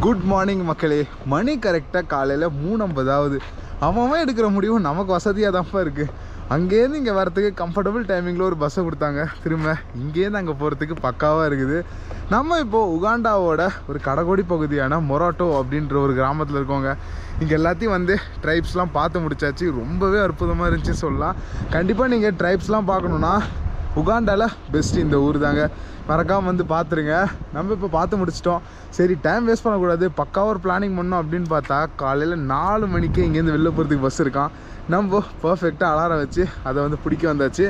Good morning மக்களே. மணி கரெக்டாக காலையில் 3:50 அவன் எடுக்கிற முடிவும் நமக்கு வசதியாக தான்ப்பா இருக்குது. அங்கேருந்து இங்கே வரத்துக்கு கம்ஃபர்டபுள் டைமிங்கில் ஒரு பஸ்ஸை கொடுத்தாங்க. திரும்ப இங்கேருந்து அங்கே போகிறதுக்கு பக்காவாக இருக்குது. நம்ம இப்போது உகாண்டாவோட ஒரு கடைக்கோடி பகுதியான மொராட்டோ அப்படின்ற ஒரு கிராமத்தில் இருக்கோங்க. இங்கே எல்லாத்தையும் வந்து ட்ரைப்ஸ்லாம் பார்த்து முடிச்சாச்சு. ரொம்பவே அற்புதமாக இருந்துச்சு சொல்லலாம். கண்டிப்பாக நீங்கள் ட்ரைப்ஸ்லாம் பார்க்கணுன்னா உகாண்டாவில் பெஸ்ட்டு இந்த ஊர் தாங்க. மறக்காமல் வந்து பார்த்துருங்க. நம்ம இப்போ பார்த்து முடிச்சிட்டோம். சரி, டைம் வேஸ்ட் பண்ணக்கூடாது, பக்காவாக ஒரு பிளானிங் பண்ணோம் அப்படின்னு பார்த்தா காலையில் 4 மணிக்கு இங்கேருந்து வெளில போகிறதுக்கு பஸ் இருக்கான். நம்ம பர்ஃபெக்டாக அலாரம் வச்சு அதை வந்து பிடிக்க வந்தாச்சு.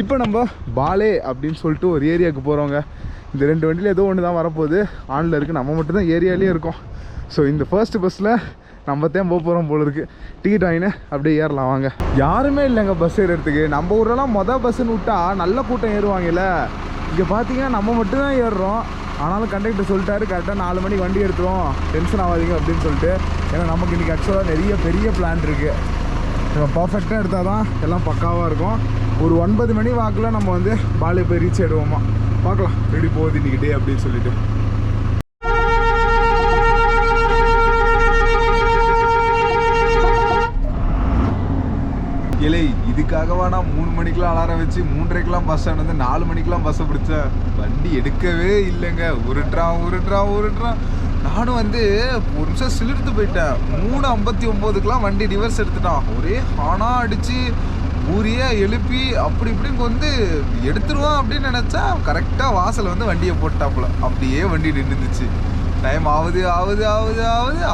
இப்போ நம்ம பாலே அப்படின்னு சொல்லிட்டு ஒரு ஏரியாவுக்கு போகிறோங்க. இந்த 2 வண்டியில் ஏதோ ஒன்று தான் வரப்போகுது. ஆனில் இருக்குது, நம்ம மட்டும்தான் ஏரியாலேயே இருக்கோம். ஸோ இந்த ஃபர்ஸ்ட் பஸ்ஸில் நம்ம தான் போகிறோம் போல இருக்குது. டிக்கெட் வாங்கினு அப்படியே ஏறலாம் வாங்க. யாருமே இல்லைங்க பஸ் ஏறுறதுக்கு. நம்ம ஊரெல்லாம் மொதல் பஸ்ஸுன்னு விட்டா நல்ல கூட்டம் ஏறுவாங்கல்ல. இங்கே பார்த்தீங்கன்னா நம்ம மட்டும்தான் ஏறுறோம். ஆனாலும் கண்டக்டர் சொல்லிட்டாரு கரெக்டாக 4 மணிக்கு வண்டி எடுத்துரும், டென்ஷன் ஆகாதீங்க அப்படின்னு சொல்லிட்டு. ஏன்னா நமக்கு இன்றைக்கி ஆக்சுவலாக நிறைய பெரிய பிளான் இருக்குது. நம்ம பர்ஃபெக்டாக எடுத்தால் தான் எல்லாம் பக்காவாக இருக்கும். ஒரு 9 மணி வாக்கில் நம்ம வந்து பாலே போய் ரீச் ஆகிடுவோமா. பார்க்கலாம் எப்படி போகுது இன்றைக்கி டே அப்படின்னு சொல்லிட்டு. இல்லை, இதுக்காகவா நான் 3 மணிக்கெலாம் அலாரம் வச்சு 3:30க்கெலாம் பஸ் ஸ்டாண்ட் வந்து 4 மணிக்கெலாம் பஸ்ஸை பிடிச்சேன். வண்டி எடுக்கவே இல்லைங்க. உருட்டுறான். நானும் வந்து ஒரு நிமிஷம் சிலிர்த்து போயிட்டேன். 3:59க்கெலாம் வண்டி ரிவர்ஸ் எடுத்துட்டான். ஒரே ஹானாக அடித்து ஊரியே எழுப்பி அப்படி இப்படின்னு வந்து எடுத்துருவான் அப்படின்னு நினச்சா கரெக்டாக வாசல் வந்து வண்டியை போட்டாப்புல. அப்படியே வண்டி நின்றுச்சு. டைம் ஆகுது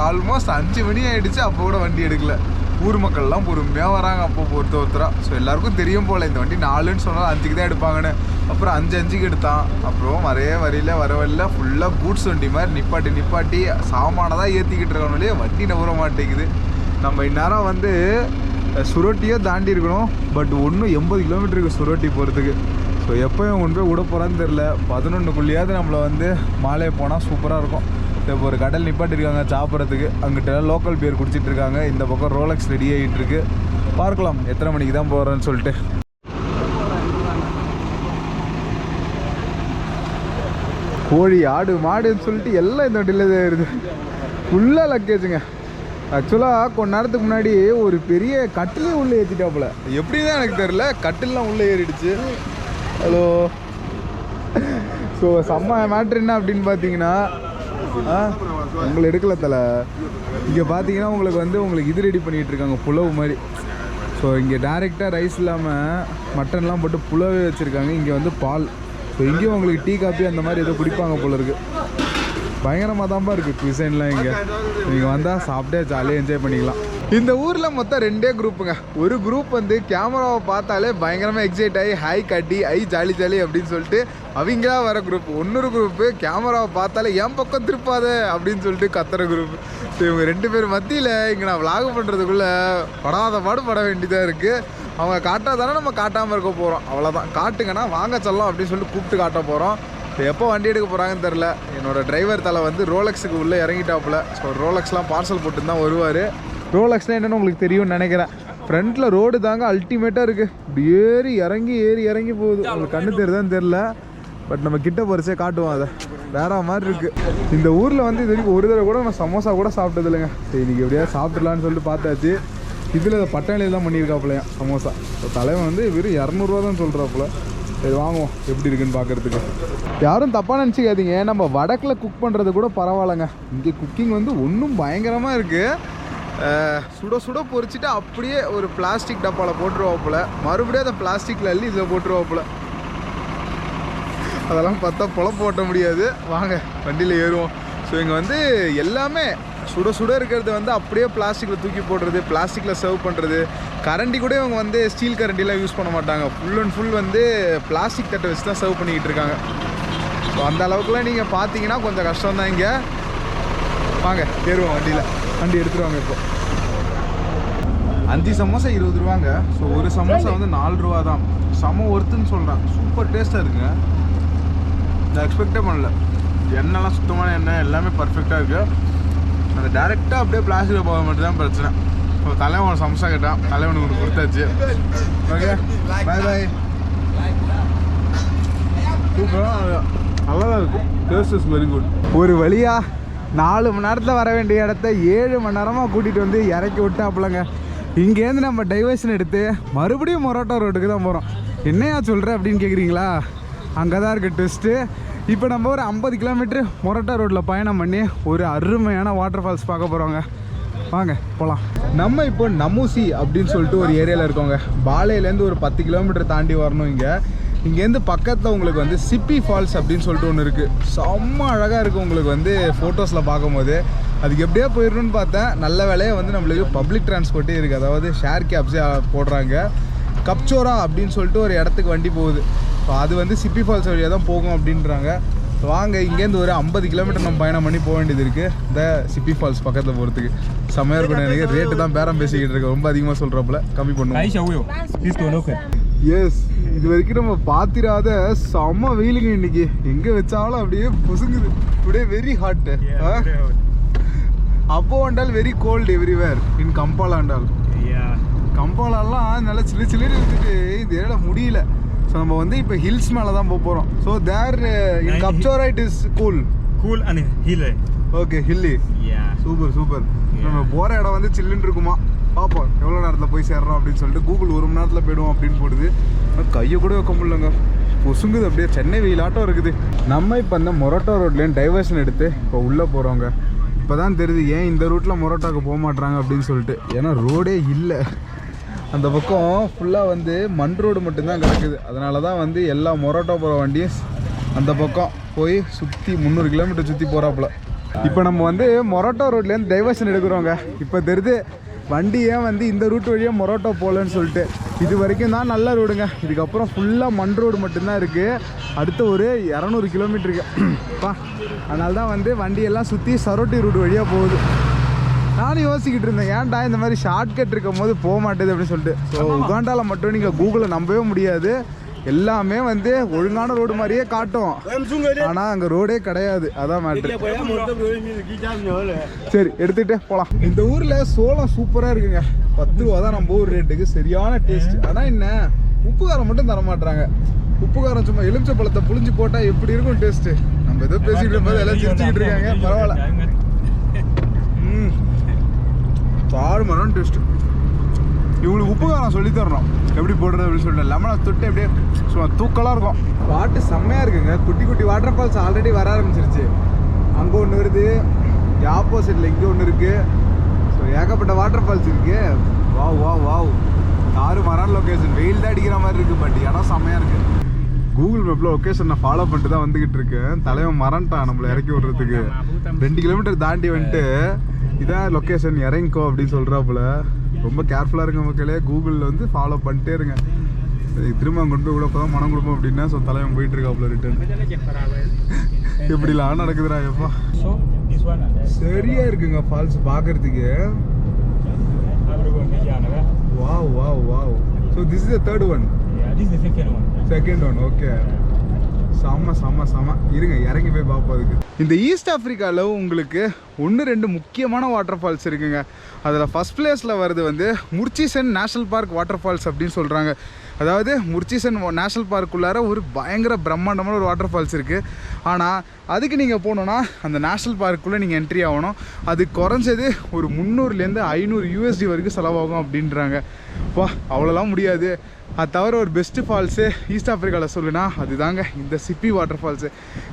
ஆல்மோஸ்ட் 5 மணி ஆகிடுச்சு. அப்போ கூட வண்டி எடுக்கலை. ஊர் மக்கள்லாம் பொறுமையாக வராங்க அப்போ ஒருத்தராக. ஸோ எல்லாருக்கும் தெரியும் போல் இந்த வண்டி 4ன்னு சொன்னால் 5க்கு தான் எடுப்பாங்கன்னு. அப்புறம் 5:05க்கு எடுத்தான். அப்புறம் வரவில்லை ஃபுல்லாக கூட்ஸ் வண்டி மாதிரி நிப்பாட்டி சாமானதான் ஏற்றிக்கிட்டு இருக்கணும்லையே வண்டி நவர மாட்டேங்குது. நம்ம இந்நேரம் வந்து சுரோட்டியே தாண்டி இருக்கணும். பட் 80 கிலோமீட்டருக்கு சுரோட்டி போகிறதுக்கு. ஸோ எப்போயும் கொண்டு போய் விட போகிறான்னு தெரில. 11க்குள்ளேயாவது நம்மளை வந்து மாலே போனால் சூப்பராக இருக்கும். இப்போ ஒரு கடல் நிப்பாட்டிருக்காங்க சாப்பிட்றதுக்கு. அங்கிட்ட லோக்கல் பியர் குடிச்சிட்டு இருக்காங்க. இந்த பக்கம் ரோலக்ஸ் ரெடி ஆகிட்டு இருக்கு. பார்க்கலாம் எத்தனை மணிக்கு தான் போகிறேன்னு சொல்லிட்டு. கோழி ஆடு மாடுன்னு சொல்லிட்டு எல்லாம் இந்த வண்டியில் தான் இருக்குது. ஃபுல்லாக லக்கேஜுங்க. ஆக்சுவலாக கொஞ்ச நேரத்துக்கு முன்னாடி ஒரு பெரிய கட்டிலே உள்ளே ஏற்றிட்டாப்புல. எப்படி தான் எனக்கு தெரில, கட்டிலாம் உள்ளே ஏறிடுச்சு. ஹலோ. ஸோ செம்ம மேட்ரு என்ன அப்படின்னு பார்த்தீங்கன்னா, உங்களை எடுக்கல தலை. இங்கே பார்த்தீங்கன்னா உங்களுக்கு இது ரெடி பண்ணிகிட்டு இருக்காங்க, புலவு மாதிரி. ஸோ இங்கே டேரெக்டாக ரைஸ் இல்லாமல் மட்டன்லாம் போட்டு புலவே வச்சுருக்காங்க. இங்கே வந்து பால். ஸோ இங்கேயும் உங்களுக்கு டீ காப்பி அந்த மாதிரி ஏதோ குடிப்பாங்க போல இருக்குது. பயங்கரமாக தான்ப்பா இருக்குது குவிசைன்லாம். இங்கே நீங்கள் வந்தால் சாப்பிட்டே ஜாலியாக என்ஜாய் பண்ணிக்கலாம். இந்த ஊரில் மொத்தம் 2 குரூப்புங்க. ஒரு குரூப் வந்து கேமராவை பார்த்தாலே பயங்கரமாக எக்ஸைட் ஆகி ஹாய் காட்டி ஜாலி அப்படின்னு சொல்லிட்டு அவங்களா வர குரூப். இன்னொரு குரூப்பு கேமராவை பார்த்தாலே என் பக்கம் திருப்பாத அப்படின்னு சொல்லிட்டு கத்துற குரூப். ஸோ இவங்க 2 பேர் மத்தியில் இங்கே நான் விளாக் பண்ணுறதுக்குள்ளே பட வேண்டியதாக இருக்குது. அவங்க காட்டாதானே நம்ம காட்டாமல் இருக்க போகிறோம். அவ்வளோதான். காட்டுங்கன்னா வாங்க சொல்லலாம் அப்படின்னு சொல்லிட்டு கூப்பிட்டு காட்ட போகிறோம். எப்போ வண்டி எடுக்க போகிறாங்கன்னு தெரில. என்னோடய டிரைவர் தலை வந்து ரோலக்ஸுக்கு உள்ளே இறங்கிட்டாப்புல. ஸோ ரோலக்ஸ்லாம் பார்சல் போட்டு தான் வருவார். ரோலக்ஸ்னால் என்னென்னு உங்களுக்கு தெரியும்னு நினைக்கிறேன். ஃப்ரண்ட்டில் ரோடு தாங்க அல்டிமேட்டாக இருக்குது. இப்படி ஏறி இறங்கி போகுது. உங்களுக்கு கண்ணு தெரியுதான்னு தெரில. பட் நம்ம கிட்ட பறிச்சே காட்டுவோம். அதை வேற மாதிரி இருக்குது. இந்த ஊரில் வந்து இது வரைக்கும் ஒரு தடவை கூட நான் சமோசா கூட சாப்பிட்டது இல்லைங்க. சரி, இன்றைக்கி எப்படியாவது சாப்பிட்லான்னு சொல்லிட்டு பார்த்தாச்சு. இதில் அதை பட்டாணியில் தான் பண்ணியிருக்காப்புலையா சமோசா. ஸோ தலைவன் வந்து வெறும் 200 தான் சொல்கிறாப்புல. சரி வாங்குவோம் எப்படி இருக்குன்னு பார்க்குறதுக்கு. யாரும் தப்பாக நினச்சிக்காதீங்க. நம்ம வடக்கில் குக் பண்ணுறது கூட பரவாயில்லைங்க. இங்கே குக்கிங் வந்து ஒன்றும் பயங்கரமாக இருக்குது. சுட பொரிச்சிட்டு அப்படியே ஒரு பிளாஸ்டிக் டப்பாவில் போட்டுருவாப்புல. மறுபடியும் அதை பிளாஸ்டிக்கில் அள்ளி இதில் போட்டுருவாப்புல. அதெல்லாம் பார்த்தா பொழப்பு ஓட்ட முடியாது. வாங்க வண்டியில் ஏறுவோம். ஸோ இங்கே வந்து எல்லாமே சுட இருக்கிறது வந்து அப்படியே பிளாஸ்டிக்கில் தூக்கி போடுறது, பிளாஸ்டிக்கில் சர்வ் பண்ணுறது. கரண்டி கூட இவங்க வந்து ஸ்டீல் கரண்டிலாம் யூஸ் பண்ண மாட்டாங்க. ஃபுல் அண்ட் ஃபுல் வந்து பிளாஸ்டிக் தட்டை வச்சு தான் சர்வ் பண்ணிக்கிட்டு இருக்காங்க. ஸோ அந்த அளவுக்குலாம் நீங்கள் பார்த்தீங்கன்னா கொஞ்சம் கஷ்டம் தான். இங்கே வாங்க ஏறுவோம் வண்டியில். வண்டி எடுத்துருவாங்க. இப்போ 5 சமோசா 20 ரூபாங்க. ஸோ ஒரு சமோசா வந்து 4 ரூபா தான். செம ஒர்த்துன்னு சொல்கிறேன். சூப்பர் டேஸ்ட்டாக இருக்குங்க. நான் எக்ஸ்பெக்டே பண்ணல. எண்ணெய்லாம் சுத்தமான எண்ணெய், எல்லாமே பர்ஃபெக்டாக இருக்குது. அந்த டேரெக்டாக அப்படியே பிளாஸ்டிக்கில் போக மட்டும் தான் பிரச்சனை. ஸோ தலைவன் சமோசா கேட்டான், தலைவனுக்கு கொடுத்தாச்சு. Okay bye. சூப்பராக நல்லா தான் இருக்குது. Taste is very good. ஒரு வழியாக 4 மணி நேரத்தில் வர வேண்டிய இடத்த 7 மணி நேரமாக கூட்டிகிட்டு வந்து இறக்கி விட்டாப்புலங்க. இங்கேருந்து நம்ம டைவர்ஷன் எடுத்து மறுபடியும் மொராட்டோ ரோட்டுக்கு தான் போகிறோம். என்னையா சொல்கிற அப்படின்னு கேட்குறீங்களா? அங்கே தான் இருக்குது ட்விஸ்ட்டு. இப்போ நம்ம ஒரு 50 கிலோமீட்டர் மொராட்டோ ரோட்டில் பயணம் பண்ணி ஒரு அருமையான வாட்டர் ஃபால்ஸ் பார்க்க போகிறோங்க. வாங்க போகலாம். நம்ம இப்போ நமூசி அப்படின்னு சொல்லிட்டு ஒரு ஏரியாவில் இருக்கோங்க. பாலேலேருந்து ஒரு 10 கிலோமீட்டர் தாண்டி வரணும். இங்கேருந்து பக்கத்தில் உங்களுக்கு வந்து சிப்பி ஃபால்ஸ் அப்படின்னு சொல்லிட்டு ஒன்று இருக்குது. செம்ம அழகாக இருக்குது உங்களுக்கு வந்து ஃபோட்டோஸில் பார்க்கும்போது. அதுக்கு எப்படியே போயிடணும்னு பார்த்தேன். நல்ல வேலையை வந்து நம்மளுக்கு பப்ளிக் டிரான்ஸ்போர்ட்டே இருக்குது. அதாவது ஷேர் கேப்ஸே போடுறாங்க. கப்சோரா அப்படின்னு சொல்லிட்டு ஒரு இடத்துக்கு வண்டி போகுது. ஸோ அது வந்து சிப்பி ஃபால்ஸ் வழியாக தான் போகும் அப்படின்றாங்க. வாங்க, இங்கேருந்து ஒரு 50 கிலோமீட்டர் நம்ம பயணம் பண்ணி போக வேண்டியது இருக்குது இந்த சிப்பி ஃபால்ஸ் பக்கத்தில் போகிறதுக்கு. செம்மையாக இருக்கும். எனக்கு ரேட்டு தான் பேரம் பேசிக்கிட்டு இருக்கேன். ரொம்ப அதிகமாக சொல்கிறப்பல கம்மி பண்ணுவோம். எஸ், இது வரைக்கும் நம்ம பார்த்திராத செம்ம வெயிலுங்க இன்னைக்கு. எங்கே வச்சாலும் அப்படியே பொசுங்குது. Today very hot. அப்போ வந்தால் வெரி கோல்டு எவ்ரிவேர் இன் கம்பாலா வந்தால். கம்பாலாலாம் நல்லா சில்லு சில்லுன்னு இருந்துட்டு இந்த ஏரியாவில் முடியல. ஸோ நம்ம வந்து இப்போ ஹில்ஸ் மேலே தான் போக போகிறோம். ஸோ தேர் இன் கப்சோரா it is cool and hilly. Okay, hilly. Super. நம்ம போகிற இடம் வந்து சில்லுன்னு இருக்குமா. பார்ப்போம் எவ்வளோ நேரத்தில் போய் சேர்றோம் அப்படின்னு சொல்லிட்டு. கூகுள் 1 மணி நேரத்தில் போய்டுவோம் அப்படின்னு போடுது. கையை கூட வைக்க முடியலங்க, பொசுங்குது. அப்படியே சென்னை வெயிலாட்டம் இருக்குது. நம்ம இப்போ அந்த மொராட்டோ ரோட்லேயும் டைவர்ஷன் எடுத்து இப்போ உள்ளே போகிறோங்க. இப்போ தான் தெரியுது ஏன் இந்த ரூட்டில் மொராட்டோக்கு போக மாட்றாங்க அப்படின்னு சொல்லிட்டு. ஏன்னா ரோடே இல்லை. அந்த பக்கம் ஃபுல்லாக வந்து மண் ரோடு மட்டும்தான் கிடக்குது. அதனால தான் வந்து எல்லா மொராட்டோ போகிற வண்டியும் அந்த பக்கம் போய் சுற்றி 300 கிலோமீட்டர் சுற்றி போகிறாப்புல. இப்போ நம்ம வந்து மொராட்டோ ரோட்லேருந்து டைவர்ஷன் எடுக்கிறோங்க. இப்போ தெரியுது வண்டி ஏன் வந்து இந்த ரூட் வழியாக மொராட்டோ போகலன்னு சொல்லிட்டு. இது வரைக்கும் தான் நல்ல ரோடுங்க. இதுக்கப்புறம் ஃபுல்லாக மண் ரோடு மட்டும்தான் இருக்குது. அடுத்த ஒரு 200 கிலோமீட்டருக்கு பா. அதனால தான் வந்து வண்டியெல்லாம் சுற்றி சரோட்டி ரூட் வழியாக போகுது. நானும் யோசிக்கிட்டு இருந்தேன், ஏன்டா இந்த மாதிரி ஷார்ட்கட் இருக்கும் போது போக மாட்டேது அப்படின்னு சொல்லிட்டு. ஸோ உகாண்டாவில் மட்டும் நீங்கள் கூகுளை நம்பவே முடியாது. எல்லாமே வந்து ஒழுங்கான ரோடு மாதிரியே காட்டும், ஆனால் அங்கே ரோடே கிடையாது. அதான் மேட்ரு. சரி, எடுத்துகிட்டே போகலாம். இந்த ஊரில் சோளம் சூப்பராக இருக்குங்க. 10 ரூபா தான் நம்ம ஊர் ரேட்டுக்கு. சரியான டேஸ்ட். ஆனால் என்ன, உப்பு காரம் மட்டும் தர மாட்டாங்க. உப்பு காரம் சும்மா எலுமிச்சை பழத்தை புளிஞ்சு போட்டால் எப்படி இருக்கும் டேஸ்ட்டு. நம்ம ஏதோ பேசிக்கிட்டு இருக்கும்போது எல்லாம் சிரிச்சுக்கிட்டு இருக்காங்க. பரவாயில்ல. தாறுமாறான டேஸ்ட்டு. இவங்களுக்கு உப்பு காரம் சொல்லி தரணும் எப்படி போடுறது அப்படின்னு சொல்லிட்டு. லெமனை தொட்டு அப்படியே சும்மா தூக்கலாக இருக்கும். வாட்டு செம்மையாக இருக்குங்க. குட்டி குட்டி வாட்டர் ஃபால்ஸ் ஆல்ரெடி வர ஆரம்பிச்சிருச்சு. அங்கே ஒன்று வருது, ஆப்போசிட்டில் இங்கே ஒன்று இருக்குது. ஸோ ஏகப்பட்ட வாட்டர் ஃபால்ஸ் இருக்குது. வாவ் தாறுமாறான லொக்கேஷன். வெயில் தான் அடிக்கிற மாதிரி இருக்குது, பட் இடம் செம்மையாக இருக்குது. கூகுள் மேப்பில் லொக்கேஷன் நான் ஃபாலோ பண்ணிட்டு தான் வந்துக்கிட்டு இருக்கேன். தலைவன் மறந்துட்டான் நம்மளை இறக்கி விடுறதுக்கு. 2 கிலோமீட்டர் தாண்டி வந்துட்டு இதான் லொக்கேஷன் இறங்கிக்கோ அப்படின்னு சொல்கிறாப்புல. ரொம்ப கேர்ஃபுல்லாக இருங்க மக்களே. கூகுளில் வந்து ஃபாலோ பண்ணிட்டே இருங்க. திரும்ப கொண்டு போய் கூட தான் மனம் கொடுப்போம் அப்படின்னா. ஸோ தலைவன் போயிட்டு இருக்காப்புல ரிட்டர்ன். எப்படிலாம் நடக்குதுடா எப்பா. சரியா இருக்குங்க ஃபால்ஸ் பார்க்கறதுக்கு. Wow. So this is the third one. Second one. Okay, செம்ம. இருங்க இறங்கி போய் பார்ப்போம். அதுக்கு இந்த ஈஸ்ட் ஆஃப்ரிக்காவில் உங்களுக்கு 1-2 முக்கியமான வாட்டர் ஃபால்ஸ் இருக்குங்க. அதில் ஃபஸ்ட் பிளேஸில் வருது வந்து முர்ச்சிசன் நேஷ்னல் பார்க் வாட்டர் ஃபால்ஸ் அப்படின்னு சொல்கிறாங்க. அதாவது முர்ச்சிசன் நேஷ்னல் பார்க்குள்ளார ஒரு பயங்கர பிரம்மாண்டமான ஒரு வாட்டர் ஃபால்ஸ் இருக்குது. ஆனால் அதுக்கு நீங்கள் போகணுன்னா அந்த நேஷ்னல் பார்க்குள்ளே நீங்கள் என்ட்ரி ஆகணும். அது குறைஞ்சது ஒரு 300 500 USD வரைக்கும் செலவாகும் அப்படின்றாங்க. வா, அவ்வளோலாம் முடியாது. அது தவிர ஒரு பெஸ்ட்டு ஃபால்ஸு ஈஸ்ட் ஆஃப்ரிக்காவில் சொல்லுனா அதுதாங்க இந்த சிப்பி வாட்டர் ஃபால்ஸு.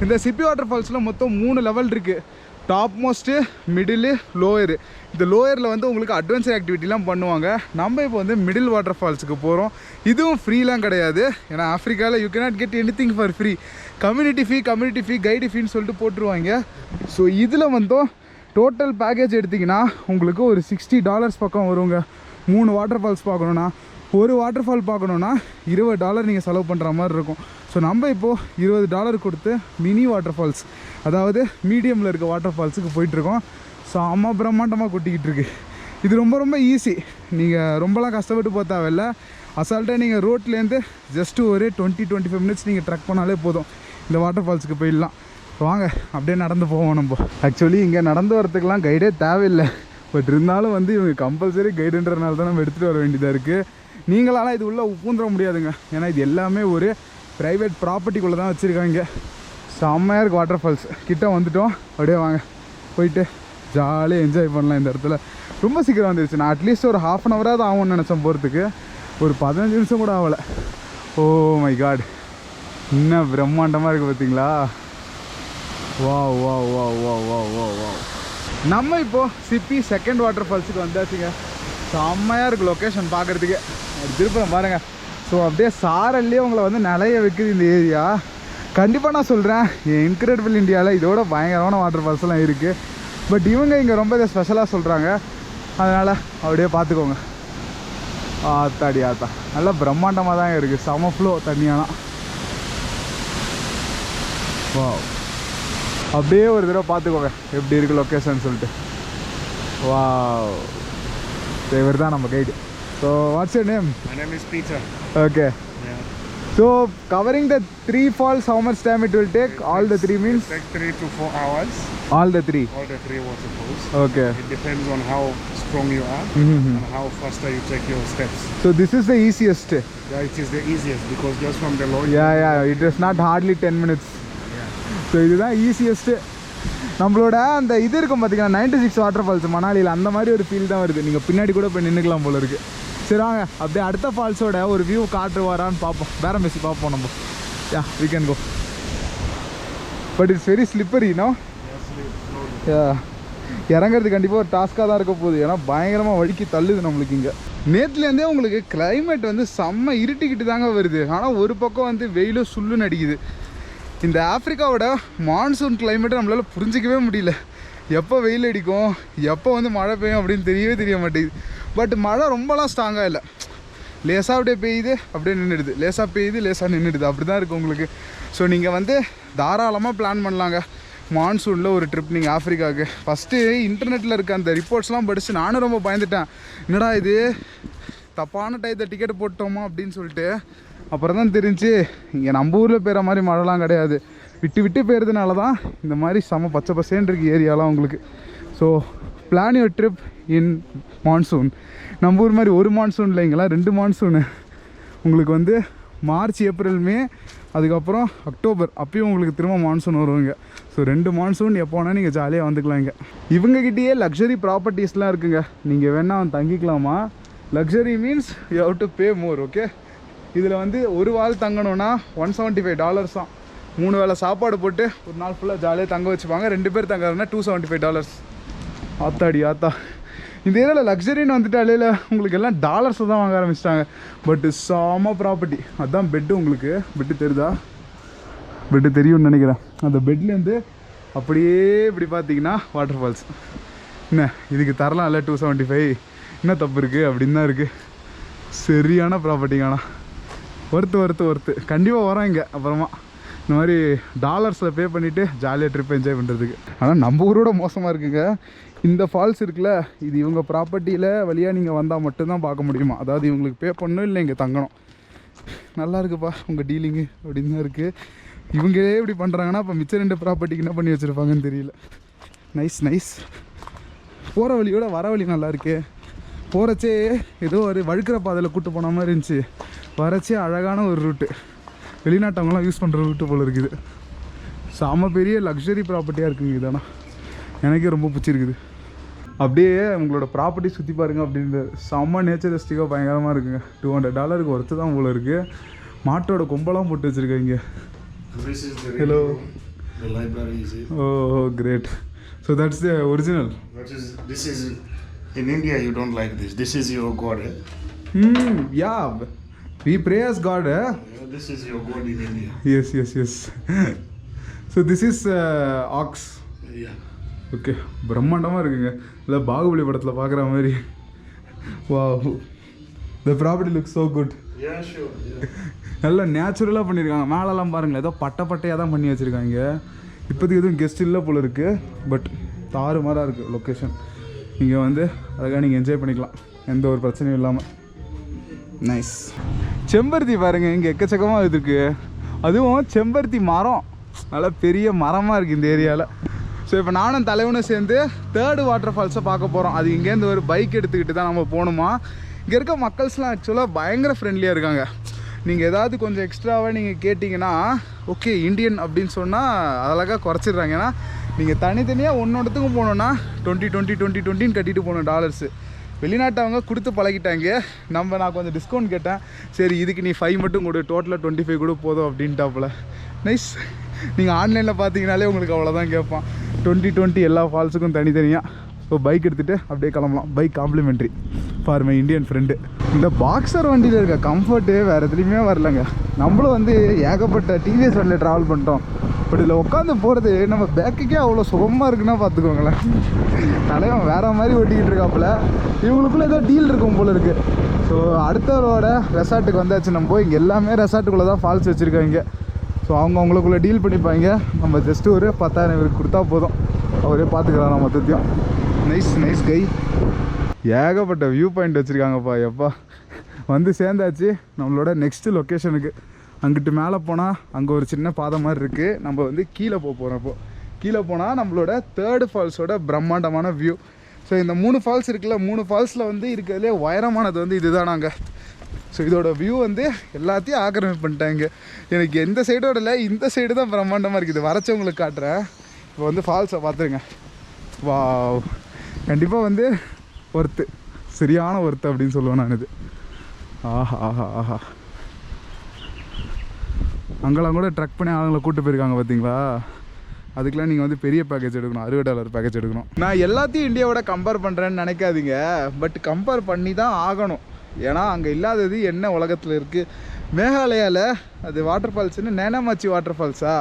இந்த சிப்பி வாட்டர் ஃபால்ஸில் மொத்தம் 3 லெவல் இருக்குது. Top most, middle, lower. இந்த லோயரில் வந்து உங்களுக்கு அட்வென்ச்சர் ஆக்டிவிட்டிலாம் பண்ணுவாங்க. நம்ம இப்போ வந்து மிடில் வாட்டர் ஃபால்ஸுக்கு போகிறோம். இதுவும் ஃப்ரீலாம் கிடையாது. ஏன்னா ஆஃப்ரிக்காவில் you cannot get anything for free. Community fee guide ஃபீன்னு சொல்லிட்டு போட்டுருவாங்க. ஸோ இதில் வந்தோம் டோட்டல் பேக்கேஜ் எடுத்திங்கன்னா உங்களுக்கு ஒரு $60 பக்கம் வருங்க. 3 வாட்டர் ஃபால்ஸ் பார்க்கணுன்னா. ஒரு வாட்டர் ஃபால் பார்க்கணுன்னா $20 நீங்கள் செலவு பண்ணுற மாதிரி இருக்கும். ஸோ நம்ம இப்போது $20 கொடுத்து மினி வாட்டர் ஃபால்ஸ், அதாவது மீடியமில் இருக்க வாட்டர் ஃபால்ஸுக்கு போயிட்டுருக்கோம். ஸோ அம்மா பிரம்மாண்டமாக கொட்டிக்கிட்டு இருக்கு. இது ரொம்ப ஈஸி. நீங்கள் ரொம்பலாம் கஷ்டப்பட்டு போக தேவையில்லை. அசால்ட்டாக நீங்கள் ரோட்லேருந்து ஜஸ்ட்டு ஒரு 20-25 மினிட்ஸ் நீங்கள் ட்ரக் பண்ணாலே போதும். இந்த வாட்டர் ஃபால்ஸுக்கு போயிடலாம். வாங்க அப்படியே நடந்து போவோம். நம்ம ஆக்சுவலி இங்கே நடந்து வரத்துக்கெலாம் கைடே தேவையில்லை. பட் இருந்தாலும் வந்து இவங்க கம்பல்சரி கைடுன்றதுனால தான் நம்ம எடுத்துகிட்டு வர வேண்டியதாக இருக்குது. நீங்களாலாம் இது உள்ளே பூந்துட முடியாதுங்க. ஏன்னா இது எல்லாமே ஒரு ப்ரைவேட் ப்ராப்பர்ட்டிக்குள்ளே தான் வச்சுருக்காங்க. செம்மையாக இருக்குது வாட்டர் ஃபால்ஸ். கிட்ட வந்துட்டோம். அப்படியே வாங்க போயிட்டு ஜாலியாக என்ஜாய் பண்ணலாம் இந்த இடத்துல. ரொம்ப சீக்கிரம் வந்துருச்சு. நான் அட்லீஸ்ட் ஒரு ½ அன் ஹவராக ஆகும்னு நினச்சேன் போகிறதுக்கு. ஒரு 15 நிமிஷம் கூட ஆகலை. ஓ மை காட், இன்னும் பிரம்மாண்டமாக இருக்குது பார்த்தீங்களா? வா வா வா வா வா வா வா. நம்ம இப்போது சிப்பி செகண்ட் வாட்டர் ஃபால்ஸுக்கு வந்தாச்சுங்க. செம்மையாக இருக்குது லொக்கேஷன் பார்க்குறதுக்கு. திருப்பரம் பாருங்கள். ஸோ அப்படியே சாரல்லே உங்களை வந்து நிலைய வைக்குது இந்த ஏரியா. கண்டிப்பாக நான் சொல்கிறேன், இன்க்ரெடிபிள் இந்தியாவில் இதோட பயங்கரமான வாட்டர் ஃபால்ஸ்லாம் இருக்குது. பட் இவங்க இங்கே ரொம்ப இதை ஸ்பெஷலாக சொல்கிறாங்க. அதனால் அப்படியே பார்த்துக்கோங்க. ஆத்தாடி ஆத்தா, நல்லா பிரம்மாண்டமாக தான் இருக்குது. செம ஃப்ளோ தண்ணியானா. வா, அப்படியே ஒரு தடவை பார்த்துக்கோங்க எப்படி இருக்குது லொக்கேஷன் சொல்லிட்டு. வா, இவர் தான் நம்ம guide. So what's your name? My name is Peter. Okay. Yeah. So covering the 3 falls, how much time it will take? All the 3 means? It takes 3 to 4 hours. All the 3? All the 3 waterfalls. Okay. It depends on how strong you are Mm-hmm. and how faster you take your steps. So this is the easiest? Yeah, it is the easiest because just from the low. Yeah, it is not hardly 10 minutes. Yeah. So இதுதான் easiest. நம்மளோட அந்த இது இருக்கும் பார்த்தீங்கன்னா 96 water falls மணாலியில், அந்த மாதிரி ஒரு feel தான் வருது. நீங்கள் பின்னாடி கூட போய் நின்றுக்கலாம் போல இருக்குது. சரி வாங்க அப்படியே அடுத்த ஃபால்ஸோட ஒரு வியூ காட்டுவாரான்னு பார்ப்போம். பேரம் பேசி பார்ப்போம் நம்ம. Yeah, we can go. But it's very slippery no. Yeah, இறங்குறது கண்டிப்பாக ஒரு டாஸ்க்காக தான் இருக்க போகுது. ஏன்னா பயங்கரமாக வழுக்கி தள்ளுது நம்மளுக்கு இங்கே. நேற்றுலேருந்தே உங்களுக்கு கிளைமேட் வந்து செம்ம இருட்டிக்கிட்டு தாங்க வருது. ஆனால் ஒரு பக்கம் வந்து வெயிலும் சுள்ளுன்னு அடிக்குது. இந்த ஆஃப்ரிக்காவோட மான்சூன் கிளைமேட்டை நம்மளால் புரிஞ்சிக்கவே முடியல. எப்போ வெயில் அடிக்கும், எப்போ வந்து மழை பெய்யும் அப்படின்னு தெரிய மாட்டேங்குது. பட் மழை ரொம்பலாம் ஸ்ட்ராங்காக இல்லை. லேசாக அப்படியே பெய்யுது, அப்படியே நின்றுடுது, லேசாக பெய்யுது, லேசாக நின்றுடுது. அப்படி தான் இருக்குது உங்களுக்கு. ஸோ நீங்கள் வந்து தாராளமாக பிளான் பண்ணலாங்க மான்சூனில் ஒரு ட்ரிப் நீங்கள் ஆஃப்ரிக்காவுக்கு. ஃபஸ்ட்டு இன்டர்நெட்டில் இருக்க அந்த ரிப்போர்ட்ஸ்லாம் படித்து நானும் ரொம்ப பயந்துட்டேன். என்னடா இது தப்பான டயத்தை டிக்கெட் போட்டோமா அப்படின்னு சொல்லிட்டு. அப்புறம் தான் தெரிஞ்சு இங்கே நம்ம ஊரில் பெய்கிற மாதிரி மழைலாம் கிடையாது. விட்டு பெய்யறதுனால தான் இந்த மாதிரி செம பச்சை பசேன்னு இருக்குது ஏரியாலாம் உங்களுக்கு. So plan your trip in monsoon. நம்ம ஊர் மாதிரி ஒரு மான்சூன் இல்லைங்களா, 2 மான்சூனு உங்களுக்கு வந்து மார்ச், ஏப்ரல், மே, அதுக்கப்புறம் அக்டோபர். அப்பயும் உங்களுக்கு திரும்ப மான்சூன் வருவாங்க. ஸோ 2 மான்சூன் எப்போனா நீங்கள் ஜாலியாக வந்துக்கலாம். இங்கே இவங்ககிட்டயே லக்ஸரி ப்ராப்பர்ட்டிஸ்லாம் இருக்குங்க. நீங்கள் வேணால் தங்கிக்கலாமா. Luxury means you have to pay more. Okay, இதில் வந்து ஒரு வால் தங்கணுன்னா $175 தான். 3 வேளை சாப்பாடு போட்டு ஒரு நாள் ஃபுல்லாக ஜாலியாக தங்க வச்சுப்பாங்க. 2 பேர் தங்குறதுனா $275. ஆத்தாடி ஆத்தா, இந்த ஏரியாவில் லக்ஸரின்னு வந்துட்டாலே உங்களுக்கு எல்லாம் டாலர்ஸை தான் வாங்க ஆரம்பிச்சிட்டாங்க. பட்டு செம ப்ராப்பர்ட்டி. அதுதான் பெட்டு. உங்களுக்கு பெட்டு தெரியுதா? பெட்டு தெரியும்னு நினைக்கிறேன். அந்த பெட்லேருந்து அப்படியே இப்படி பார்த்தீங்கன்னா வாட்டர் ஃபால்ஸ். என்ன இதுக்கு தரலாம் இல்லை 275, என்ன தப்பு இருக்குது அப்படின்னு தான் இருக்குது. சரியான ப்ராப்பர்ட்டிங்க. ஆனால் ஒர்த்து கண்டிப்பாக வரோம் இங்கே. அப்புறமா இந்த மாதிரி டாலர்ஸில் பே பண்ணிவிட்டு ஜாலியாக ட்ரிப் என்ஜாய் பண்ணுறதுக்கு. ஆனால் நம்ம ஊரோட மோசமாக இருக்குங்க. இந்த ஃபால்ஸ் இருக்குல்ல, இது இவங்க ப்ராப்பர்ட்டியில் வழியாக நீங்கள் வந்தால் மட்டும்தான் பார்க்க முடியுமா. அதாவது இவங்களுக்கு பே பண்ணணும், இல்லை இங்கே தங்கணும். நல்லா இருக்குப்பா உங்கள் டீலிங்கு அப்படின்னு தான் இருக்குது. இவங்களே இப்படி பண்ணுறாங்கன்னா அப்போ மிச்சம் 2 ப்ராப்பர்ட்டிக்கு என்ன பண்ணி வச்சுருப்பாங்கன்னு தெரியல. நைஸ். போகிற வழியோட வர வழி நல்லா இருக்கு. போகிறச்சே ஏதோ ஒரு வழுக்கிற பாதையில் கூப்பிட்டு போன மாதிரி இருந்துச்சு. வரச்சே அழகான ஒரு ரூட்டு. வெளிநாட்டவங்களாம் யூஸ் பண்ணுற ரூட்டு போல் இருக்குது. செம பெரிய லக்ஸரி ப்ராப்பர்ட்டியாக இருக்குங்க. இதெல்லாம் எனக்கே ரொம்ப பிடிச்சிருக்குது. அப்படியே உங்களோட ப்ராப்பர்ட்டி சுற்றி பாருங்க. அப்படின்ற செம்ம நேச்சரிஸ்டிக்காக பயங்கரமாக இருக்குங்க. $200 ஒர்த்து தான் போல் இருக்குது. மாட்டோட கொம்பெல்லாம் போட்டு வச்சுருக்கீங்க. Hello. The library is it. Oh, great. So that's the original. This is in India. You don't like this. This is your god. Yeah. We pray as God. Yeah, this is your god in India. Yes. So this is ox. Yeah. Okay. பிரம்மாண்டமாக இருக்குங்க. இல்லை பாகுபலி படத்தில் பார்க்குற மாதிரி. Wow. The property looks so good. Yeah, sure. Yeah. நல்லா நேச்சுரலாக பண்ணியிருக்காங்க. மேலெல்லாம் பாருங்களேன், ஏதோ பட்டையாக தான் பண்ணி வச்சுருக்காங்க. இப்போதைக்கு எதுவும் கெஸ்ட் இல்லை போல் இருக்குது. பட் தாறுமாறாக இருக்குது லொக்கேஷன். இங்கே வந்து அழகாக நீங்கள் என்ஜாய் பண்ணிக்கலாம் எந்த ஒரு பிரச்சனையும் இல்லாமல். நைஸ். செம்பருத்தி பாருங்கள், இங்கே எக்கச்சக்கமாக இருக்குது. அதுவும் செம்பருத்தி மரம் நல்லா பெரிய மரமாக இருக்குது இந்த ஏரியாவில். ஸோ இப்போ நானும் தலைவனும் சேர்ந்து 3rd வாட்டர் ஃபால்ஸை பார்க்க போகிறோம். அது இங்கேருந்து ஒரு பைக் எடுத்துக்கிட்டு தான் நம்ம போகணுமா. இங்கே இருக்க மக்கள்ஸ்லாம் ஆக்சுவலாக பயங்கர ஃப்ரெண்ட்லியாக இருக்காங்க. நீங்கள் ஏதாவது கொஞ்சம் எக்ஸ்ட்ராவாக நீங்கள் கேட்டிங்கன்னா ஓகே இந்தியன் அப்படின்னு சொன்னால் அழகாக குறைச்சிடுறாங்க. ஏன்னா நீங்கள் தனித்தனியாக ஒன்றொன்றுத்துக்கும் போனோன்னா 20 கட்டிட்டு போகணும் டாலர்ஸு. வெளிநாட்டவங்க கொடுத்து பழகிட்டாங்க. நான் கொஞ்சம் டிஸ்கவுண்ட் கேட்டேன். சரி இதுக்கு நீ 5 மட்டும் கொடு, டோட்டலாக 25 கூட போதும் அப்படின்ட்டாப்புல. நைஸ். நீங்கள் ஆன்லைனில் பார்த்தீங்கனாலே உங்களுக்கு அவ்வளோதான் கேட்பான். 20 எல்லா ஃபால்ஸுக்கும் தனித்தனியாக. ஸோ பைக் எடுத்துகிட்டு அப்படியே கிளம்பலாம். Bike complimentary for my Indian friend. இந்த பாக்ஸர் வண்டியில் இருக்க கம்ஃபர்ட்டு வேறு எதுலேயுமே வரலங்க. நம்மளும் வந்து ஏகப்பட்ட டிவிஎஸ் வண்டியில் ட்ராவல் பண்ணிட்டோம். பட் இதில் உட்காந்து போகிறது நம்ம பேக்குக்கே அவ்வளோ சுகமாக இருக்குன்னா பார்த்துக்கோங்களேன். தலைவன் வேறு மாதிரி ஓட்டிக்கிட்டு இருக்காப்புல. இவங்களுக்குள்ளே ஏதோ டீல் இருக்கும் போல் இருக்குது. ஸோ அடுத்தவரோட ரெசார்ட்டுக்கு வந்தாச்சு. நம்ம இங்கே எல்லாமே ரெசார்ட்டுக்குள்ளே தான் ஃபால்ஸ் வச்சுருக்காங்க. ஸோ அவங்களுக்குள்ளே டீல் பண்ணிப்பாங்க. நம்ம ஜஸ்ட்டு ஒரு 10,000 இவருக்கு கொடுத்தா போதும், அவரே பார்த்துக்கலாம் மொத்தத்தையும். Nice guy. ஏகப்பட்ட வியூ பாயிண்ட் வச்சுருக்காங்கப்பா. எப்பா வந்து சேர்ந்தாச்சு நம்மளோட நெக்ஸ்ட்டு லொக்கேஷனுக்கு. அங்கிட்டு மேலே போனால் அங்கே ஒரு சின்ன பாதை மாதிரி இருக்குது. நம்ம வந்து கீழே போகிறோம். இப்போது கீழே போனால் நம்மளோட 3rd ஃபால்ஸோட பிரம்மாண்டமான வியூ. ஸோ இந்த 3 ஃபால்ஸ் இருக்குல்ல, 3 ஃபால்ஸில் வந்து இருக்கிறதுலே உயரமானது வந்து இதுதான். நாங்கள் ஸோ இதோட வியூ வந்து எல்லாத்தையும் ஆக்கிரமிப்பு பண்ணிட்டாங்க. எனக்கு எந்த சைடோட இல்லை, இந்த சைடு தான் பிரம்மாண்டமாக இருக்குது. வரைச்சவங்களுக்கு காட்டுறேன். இப்போ வந்து ஃபால்ஸை பார்த்துருங்க. வா, கண்டிப்பாக வந்து ஒர்த்து, சரியான ஒர்த்து அப்படின்னு சொல்லுவேன் நான். இது ஆஹா அங்கெல்லாம் கூட ட்ரக் பண்ணி அவங்கள கூப்பிட்டு போயிருக்காங்க பார்த்தீங்களா. அதுக்கெலாம் நீங்கள் வந்து பெரிய பேக்கேஜ் எடுக்கணும், $60 பேக்கேஜ் எடுக்கணும். நான் எல்லாத்தையும் இந்தியாவோட கம்பேர் பண்ணுறேன்னு நினைக்காதீங்க. பட் கம்பேர் பண்ணி தான் ஆகணும். ஏன்னா அங்கே இல்லாதது என்ன உலகத்தில் இருக்குது. மேகாலயாவில் அது வாட்டர் ஃபால்ஸ்ன்னு நேனாமாச்சி வாட்டர் ஃபால்ஸா,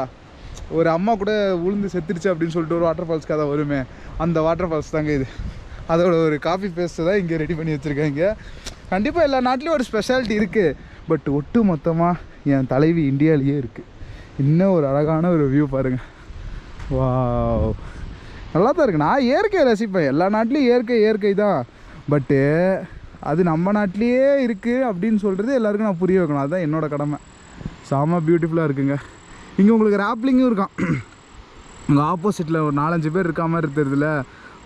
ஒரு அம்மா கூட உளுந்து செத்துருச்சு அப்படின்னு சொல்லிட்டு ஒரு வாட்டர் ஃபால்ஸ் கதை வருமே, அந்த வாட்டர் ஃபால்ஸ் தாங்க இது. அதோட ஒரு காஃபி பேஸ்ட்டு தான் இங்கே ரெடி பண்ணி வச்சுருக்காங்க. கண்டிப்பாக எல்லா நாட்டிலையும் ஒரு ஸ்பெஷாலிட்டி இருக்குது. பட் ஒட்டு மொத்தமாக என் தலைவி இந்தியாவிலேயே இருக்குது. இன்னும் ஒரு அழகான ஒரு வியூ பாருங்கள். வா, நல்லா தான் இருக்குது. நான் இயற்கையை ரசிப்பேன். எல்லா நாட்டிலையும் இயற்கை தான். பட்டு அது நம்ம நாட்டிலையே இருக்குது அப்படின்னு சொல்கிறது எல்லாருக்கும் நான் புரிய வைக்கணும். அதுதான் என்னோடய கடமை. செம பியூட்டிஃபுல்லாக இருக்குங்க. இங்கே உங்களுக்கு ராப்லிங்கும் இருக்கான். உங்கள் ஆப்போசிட்டில் ஒரு 4-5 பேர் இருக்க மாதிரி இருக்கிறதுல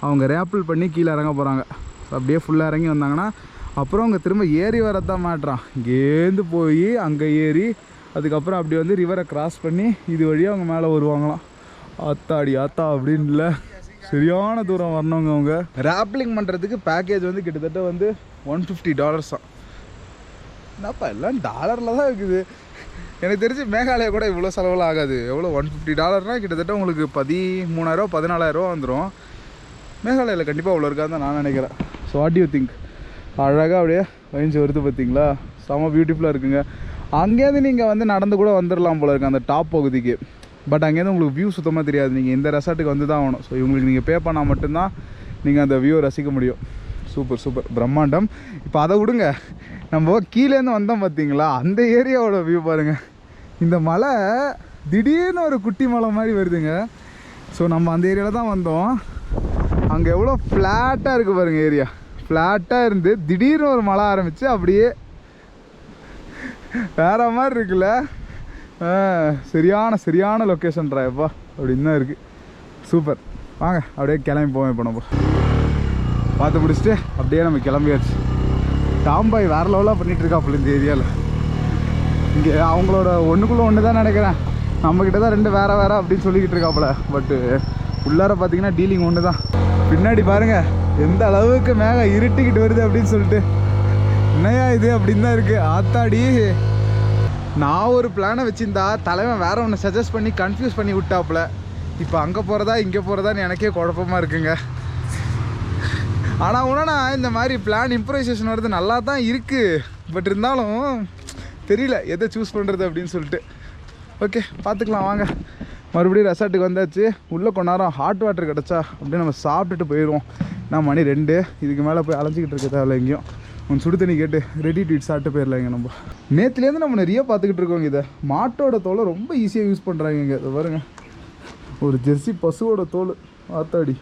அவங்க ரேப்பிள் பண்ணி கீழே இறங்க போகிறாங்க. அப்படியே ஃபுல்லாக இறங்கி வந்தாங்கன்னா அப்புறம் அவங்க திரும்ப ஏறி வரதான் மாட்டுறான். இங்கேருந்து போய் அங்கே ஏறி அதுக்கப்புறம் அப்படி வந்து ரிவரை கிராஸ் பண்ணி இது வழியாக அவங்க மேலே வருவாங்களாம். ஆத்தாடி ஆத்தா அப்படின்னு இல்லை, சரியான தூரம் வரணுங்க. அவங்க ரேப்லிங் பண்ணுறதுக்கு பேக்கேஜ் வந்து கிட்டத்தட்ட வந்து $150 தான். என்னப்பா எல்லாம் டாலரில் தான் இருக்குது. எனக்கு தெரிஞ்சு மேகாலயா கூட இவ்வளோ செலவெல்லாம் ஆகாது. எவ்வளோ $150 கிட்டத்தட்ட உங்களுக்கு 13,000 14,000 வந்துடும். மேகாலயாவில் கண்டிப்பாக அவ்வளோ இருக்காது தான் நான் நினைக்கிறேன். So what you think? அழகாக அப்படியே வயஞ்சு வருது பார்த்தீங்களா, செம்ம பியூட்டிஃபுல்லாக இருக்குங்க. அங்கேருந்து நீங்கள் வந்து நடந்து கூட வந்துடலாம் போல இருக்குது அந்த டாப் பகுதிக்கு. பட் அங்கேருந்து உங்களுக்கு வியூ சுத்தமாக தெரியாது. நீங்கள் இந்த ரெசார்ட்டுக்கு வந்து தான் ஆகணும். ஸோ இவங்களுக்கு நீங்கள் பே பண்ணால் மட்டும்தான் நீங்கள் அந்த வியூவை ரசிக்க முடியும். சூப்பர் பிரம்மாண்டம். இப்போ அதை விடுங்க, நம்ம கீழேருந்து வந்தோம் பார்த்தீங்களா, அந்த ஏரியாவோட வியூ பாருங்கள். இந்த மலை திடீர்னு ஒரு குட்டி மலை மாதிரி வருதுங்க. ஸோ நம்ம அந்த ஏரியாவில் தான் வந்தோம். அங்கே எவ்வளோ ஃப்ளாட்டாக இருக்குது பாருங்கள். ஏரியா ஃப்ளாட்டாக இருந்து திடீர்னு ஒரு மழை ஆரம்பித்து அப்படியே வேறு மாதிரி இருக்குல்ல. சரியான லொக்கேஷன்ரா எப்பா அப்படின்னு தான் இருக்குது. சூப்பர். வாங்க அப்படியே கிளம்பி போவோம். இப்போ நம்ம பார்த்து முடிச்சுட்டு அப்படியே நம்ம கிளம்பியாச்சு. டாம்பாய் வேறு லெவலாக பண்ணிகிட்ருக்காப்புல இந்த ஏரியாவில். இங்கே அவங்களோட ஒன்றுக்குள்ளே ஒன்று தான் நினைக்கிறேன். நம்மக்கிட்ட தான் 2 வேறு அப்படின்னு சொல்லிக்கிட்டு இருக்காப்புல. பட்டு உள்ளார பார்த்தீங்கன்னா டீலிங் ஒன்று தான். பின்னாடி பாருங்கள் எந்த அளவுக்கு மேகம் இருட்டிக்கிட்டு வருது அப்படின்னு சொல்லிட்டு. என்னையா இது அப்படின்னு தான் இருக்குது. ஆத்தாடி, நான் ஒரு பிளானை வச்சுருந்தா தலைவன் வேறு ஒன்று சஜஸ்ட் பண்ணி கன்ஃபியூஸ் பண்ணி விட்டாப்புல. இப்போ அங்கே போகிறதா இங்கே போகிறதான்னு எனக்கே குழப்பமாக இருக்குங்க. ஆனால் உடனே இந்த மாதிரி பிளான் இம்ப்ரவைசேஷன் வர்றது நல்லா தான் இருக்குது. பட் இருந்தாலும் தெரியல எதை சூஸ் பண்ணுறது அப்படின்னு சொல்லிட்டு. ஓகே பார்த்துக்கலாம் வாங்க. மறுபடியும் ரெசார்ட்டுக்கு வந்தாச்சு. உள்ளே கொஞ்ச நேரம் ஹாட் வாட்டர் கிடச்சா அப்படியே நம்ம சாப்பிட்டுட்டு போயிடுவோம். நான் மணி 2, இதுக்கு மேலே போய் அலைஞ்சிக்கிட்டு இருக்க தேவையில்ல. எங்கேயும் ஒன்று சுடு தண்ணி கேட்டு ரெடி டு இட் சாப்பிட்டு போயிடலாங்க. நம்ம நேற்றுலேருந்து நம்ம நிறைய பார்த்துக்கிட்டு இருக்கோங்க. இதை மாட்டோட தோலை ரொம்ப ஈஸியாக யூஸ் பண்ணுறாங்க இங்கே. இதை பாருங்க, ஒரு ஜெர்சி பசுவோட தோல். ஆத்தாடி.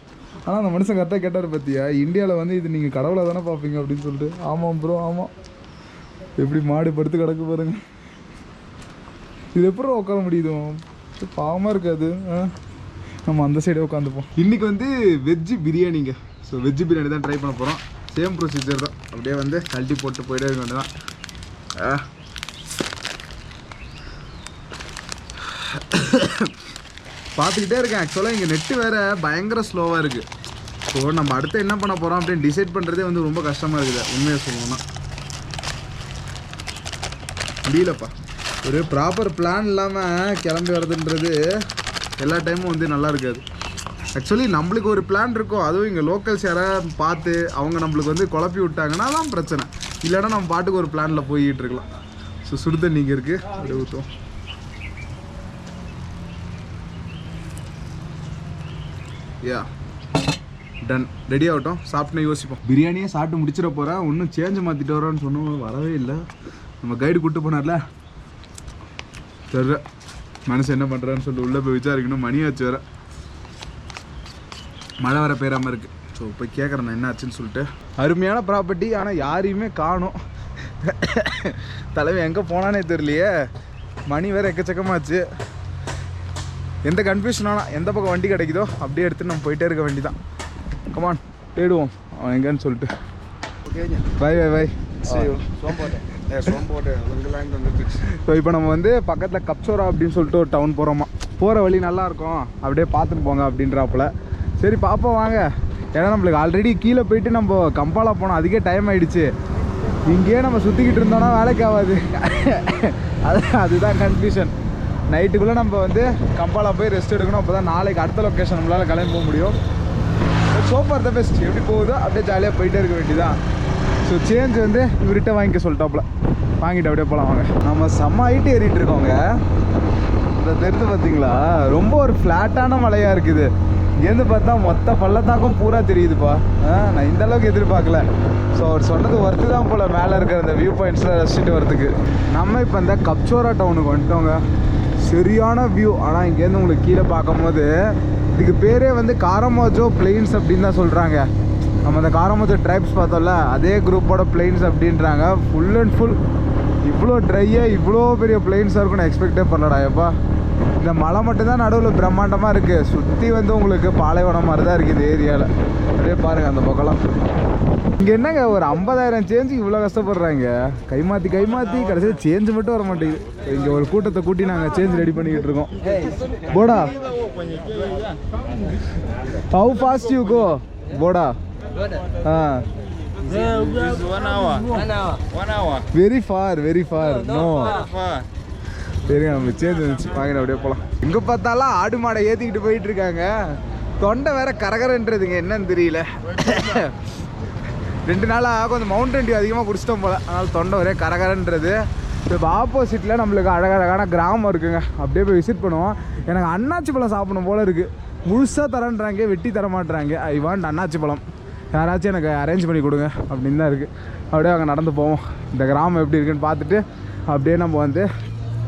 ஆனால் அந்த மனுஷன் கரெக்டாக கேட்டார் பார்த்தியா, இந்தியாவில் வந்து இது நீங்கள் கடவுளாக தானே பார்ப்பீங்க அப்படின்னு சொல்லிட்டு. ஆமாம் ப்ரோ ஆமாம். எப்படி மாடு படுத்து கிடக்கு பாருங்க. இது எப்படி உட்கார முடியுது? பாவமாக இருக்காது. நம்ம அந்த சைடே உட்காந்துப்போம். இன்றைக்கி வந்து வெஜ்ஜு பிரியாணிங்க. ஸோ வெஜ்ஜு பிரியாணி தான் ட்ரை பண்ண போகிறோம். சேம் ப்ரொசீஜர் தான். அப்படியே வந்து கழட்டி போட்டு போயிட்டே இருக்க வேண்டியதான். பார்த்துக்கிட்டே இருக்கேன். ஆக்சுவலாக இங்கே நெட்டு வேறு பயங்கர ஸ்லோவாக இருக்குது. ஸோ நம்ம அடுத்து என்ன பண்ண போகிறோம் அப்படின்னு டிசைட் பண்ணுறதே வந்து ரொம்ப கஷ்டமாக இருக்குது உண்மையாக சொல்லணும்னா. முடியலப்பா, ஒரு ப்ராப்பர் பிளான் இல்லாமல் கிளம்பி வர்றதுன்றது எல்லா டைமும் வந்து நல்லா இருக்காது. ஆக்சுவலி நம்மளுக்கு ஒரு பிளான் இருக்கும், அதுவும் இங்கே லோக்கல்ஸ் யாராவது பார்த்து அவங்க நம்மளுக்கு வந்து குழப்பி விட்டாங்கன்னா தான் பிரச்சனை. இல்லைன்னா நம்ம பாட்டுக்கு ஒரு பிளானில் போய்கிட்டு இருக்கலாம். ஸோ சுடுதண்ணி இங்கே இருக்குது, அப்படியே ஊற்றுவோம். யா டன், ரெடி ஆகட்டும், சாப்பிட்டு யோசிப்போம். பிரியாணியே சாப்பிட்டு முடிச்சிட போகிறேன். ஒன்றும் சேஞ்சு மாற்றிட்டு வரோன்னு சொன்னோம், வரவே இல்லை. நம்ம கைடு கூப்பிட்டு போனார்ல, தெரியல மனசு என்ன பண்ணுறான்னு சொல்லிட்டு உள்ளே போய் விசாரிக்கணும். மணி ஆச்சு வேறு, மழை வர பெய்யாமல் இருக்குது. ஸோ போய் கேட்குறேன் நான் என்ன ஆச்சுன்னு சொல்லிட்டு. அருமையான ப்ராப்பர்ட்டி, ஆனால் யாரையுமே காணும். தலைவன் எங்கே போனானே தெரியலையே. மணி வேறு எக்கச்சக்கமாச்சு. எந்த கன்ஃபியூஷன் ஆனால் எந்த பக்கம் வண்டி கிடைக்குதோ அப்படியே எடுத்து நம்ம போயிட்டே இருக்க வேண்டி தான். கமான் தேடுவோம் அவன் எங்கன்னு சொல்லிட்டு. By by by. ஸோ இப்போ நம்ம வந்து பக்கத்தில் கப்சோரா அப்படின்னு சொல்லிட்டு ஒரு டவுன் போகிறோமா. போகிற வழி நல்லாயிருக்கும், அப்படியே பார்த்துட்டு போங்க அப்படின்றாப்புல. சரி பார்ப்போம் வாங்க. ஏன்னா நம்மளுக்கு ஆல்ரெடி கீழே போயிட்டு நம்ம கம்பாலா போனோம், அதுக்கே டைம் ஆகிடுச்சு. இங்கேயே நம்ம சுற்றிக்கிட்டு இருந்தோம்னா வேலைக்கு ஆகாது. அதுதான் கன்ஃபியூஷன். நைட்டுக்குள்ளே நம்ம வந்து கம்பாலா போய் ரெஸ்ட் எடுக்கணும். அப்போ தான் நாளைக்கு அடுத்த லொக்கேஷன் நம்மளால் கிளம்பி போக முடியும். ஸோ ஃபார் த பெஸ்ட், எப்படி போகுதோ அப்படியே ஜாலியாக போயிட்டே இருக்க வேண்டியதான். ஸோ சேஞ்ச் வந்து இவர்கிட்ட வாங்கிக்க சொல்லிட்டாப்புல, வாங்கிட்டு அப்படியே போகலாம் வாங்க. நம்ம செம்ம ஹைட்டு ஏறிட்டு இருக்கோங்க. இந்த தெரிஞ்சு பார்த்தீங்களா, ரொம்ப ஒரு ஃப்ளாட்டான மலையாக இருக்குது. இங்கேருந்து பார்த்தா மொத்த பள்ளத்தாக்கும் பூரா தெரியுதுப்பா. நான் இந்த அளவுக்கு எதிர்பார்க்கல. ஸோ அவர் சொன்னது ஒர்த்து தான் போல் மேலே இருக்கிற அந்த வியூ பாயிண்ட்ஸில் ரசிச்சுட்டு வரதுக்கு. நம்ம இப்போ இந்த கப்சோரா டவுனுக்கு வந்துட்டோங்க. சரியான வியூ. ஆனால் இங்கேருந்து உங்களுக்கு கீழே பார்க்கும்போது இதுக்கு பேரே வந்து காரமோஜோ பிளெயின்ஸ் அப்படின்னு தான் சொல்கிறாங்க. நம்ம அந்த காரமோஜோ ட்ரைப்ஸ் பார்த்தோம்ல, அதே குரூப்போட பிளெயின்ஸ் அப்படின்றாங்க. ஃபுல் அண்ட் ஃபுல் இவ்வளோ ட்ரையாக இவ்வளோ பெரிய பிளெயின்ஸாக இருக்குன்னு எக்ஸ்பெக்டே பண்ணலடா. எப்பா இந்த மலை மட்டும்தான் நடுவில் பிரம்மாண்டமாக இருக்குது. சுற்றி வந்து உங்களுக்கு பாலைவனம் மாதிரி தான் இருக்குது இந்த ஏரியாவில். அப்படியே பாருங்கள் அந்த பக்கம்லாம். இங்கே என்னங்க ஒரு 50,000 சேஞ்சுக்கு இவ்வளோ கஷ்டப்படுறாங்க. கைமாற்றி கடைசியில் சேஞ்சு மட்டும் வர மாட்டேங்குது. இங்கே ஒரு கூட்டத்தை கூட்டி நாங்கள் சேஞ்ச் ரெடி பண்ணிக்கிட்டு இருக்கோம். போடா, ஹவு ஃபாஸ்ட் யூ கோ போடா. Very far no. சரி நம்ம சேஞ்ச் வந்துச்சு, வாங்கின அப்படியே போகலாம். எங்கே பார்த்தாலும் ஆடு மாடை ஏற்றிக்கிட்டு போயிட்டு இருக்காங்க. தொண்டை வேற கரகரன்றதுங்க, என்னன்னு தெரியல. 2 நாளாக கொஞ்சம் மவுண்டன் டியூ அதிகமாக குடிச்சிட்டோம் போல், அதனால் தொண்டை ஒரே கரகரன்றது. இப்போ ஆப்போசிட்டில் நம்மளுக்கு அழகழகான கிராமம் இருக்குங்க, அப்படியே போய் விசிட் பண்ணுவோம். எனக்கு அண்ணாச்சி பழம் சாப்பிடணும் போல் இருக்குது. முழுசாக தரேன்றாங்க, வெட்டி தர மாட்டுறாங்க. ஐ வாண்ட் அண்ணாச்சி பழம், யாராச்சும் எனக்கு அரேஞ்ச் பண்ணி கொடுங்க அப்படின்னு தான் இருக்குது. அப்படியே அங்கே நடந்து போவோம். இந்த கிராமம் எப்படி இருக்குன்னு பார்த்துட்டு அப்படியே நம்ம வந்து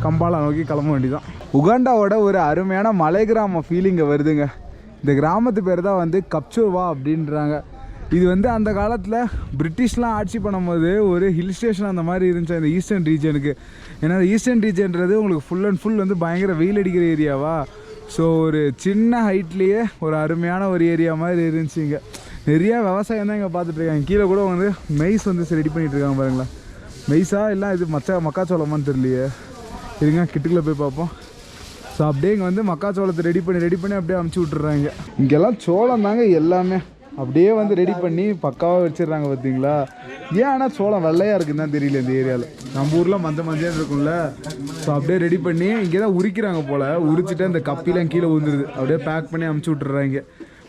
கம்பாலா நோக்கி கிளம்ப வேண்டியதான். உகாண்டாவோட ஒரு அருமையான மலை கிராமம் ஃபீலிங்கை வருதுங்க. இந்த கிராமத்து பேர் தான் வந்து கப்சோவா அப்படின்றாங்க. இது வந்து அந்த காலத்தில் பிரிட்டிஷ்லாம் ஆட்சி பண்ணும்போது ஒரு ஹில் ஸ்டேஷன் அந்த மாதிரி இருந்துச்சு அந்த ஈஸ்டர்ன் ரீஜனுக்கு. ஏன்னா ஈஸ்டர்ன் ரீஜன்றது உங்களுக்கு ஃபுல் அண்ட் ஃபுல் வந்து பயங்கர வெயில் அடிக்கிற ஏரியாவா. ஸோ ஒரு சின்ன ஹைட்லேயே ஒரு அருமையான ஒரு ஏரியா மாதிரி இருந்துச்சு. இங்கே நிறையா விவசாயம் தான் இங்கே பார்த்துட்ருக்காங்க. கீழே கூட வந்து மெய்ஸ் வந்து ரெடி பண்ணிகிட்ருக்காங்க பாருங்களேன். மெய்ஸா இல்லை இது மக்காச்சோளமான்னு தெரியலையே. இருங்க கிட்டுக்குள்ளே போய் பார்ப்போம். ஸோ அப்படியே இங்கே வந்து மக்காச்சோளத்தை ரெடி பண்ணி அப்படியே அமுச்சு விட்டுறாங்க. இங்கெல்லாம் சோளம் தாங்க எல்லாமே அப்படியே வந்து ரெடி பண்ணி பக்காவாக வச்சிடுறாங்க பார்த்தீங்களா. ஏன் ஆனால் சோளம் வெள்ளையாக இருக்குன்னு தான் தெரியல இந்த ஏரியாவில். நம்ம ஊரில் மஞ்சள் இருக்கும்ல. ஸோ அப்படியே ரெடி பண்ணி இங்கே தான் உரிக்கிறாங்க போல். உரிச்சிட்டு அந்த கப்பிலாம் கீழே விழுந்துருது. அப்படியே பேக் பண்ணி அமுச்சு விட்டுறாங்க.